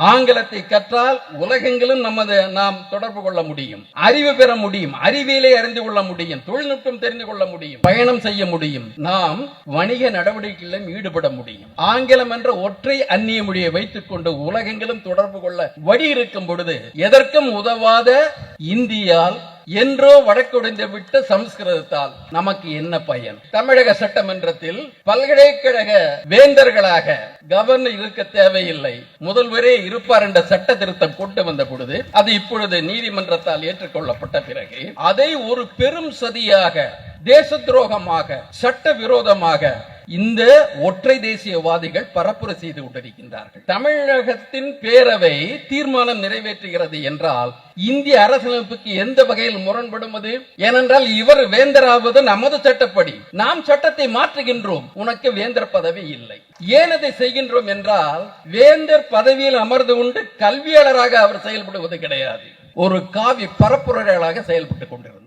ஆங்கிலத்தை கற்றால் உலகெங்கிலும் நாம் தொடர்பு கொள்ள முடியும், அறிவு பெற முடியும், அறிவியலை அறிந்து கொள்ள முடியும், தொழில்நுட்பம் தெரிந்து கொள்ள முடியும், பயணம் செய்ய முடியும், நாம் வணிக நடவடிக்கைகளிலும் ஈடுபட முடியும். ஆங்கிலம் என்ற ஒற்றை அந்நிய மொழியை வைத்துக் கொண்டு உலகெங்கிலும் தொடர்பு கொள்ள வழி இருக்கும் பொழுது எதற்கும் உதவாத இந்தியால் என்றோ வழக்குடைந்து விட்ட சமஸ்கிருதத்தால் நமக்கு என்ன பயன்? தமிழக சட்டமன்றத்தில் பல்கலைக்கழக வேந்தர்களாக கவர்னர் இருக்க தேவையில்லை, முதல்வரே இருப்பார் என்ற சட்ட திருத்தம் கொண்டு வந்த பொழுது அது இப்பொழுது நீதிமன்றத்தால் ஏற்றுக்கொள்ளப்பட்ட பிறகு அதை ஒரு பெரும் சதியாக, தேச துரோகமாக, சட்ட விரோதமாக இந்த ஒற்றை தேசியவாதிகள் பரப்புரை செய்து கொண்டிருக்கின்றார்கள். தமிழகத்தின் பேரவை தீர்மானம் நிறைவேற்றுகிறது என்றால் இந்திய அரசியலமைப்புக்கு எந்த வகையில் முரண்படுவது? ஏனென்றால் இவர் வேந்தராவது நமது சட்டப்படி, நாம் சட்டத்தை மாற்றுகின்றோம், உனக்கு வேந்தர் பதவி இல்லை. ஏன் அதை செய்கின்றோம் என்றால் வேந்தர் பதவியில் அமர்ந்து கொண்டு கல்வியாளராக அவர் செயல்படுவது கிடையாது, ஒரு காவி பரப்புரையாளராக செயல்பட்டுக் கொண்டிருந்தார்.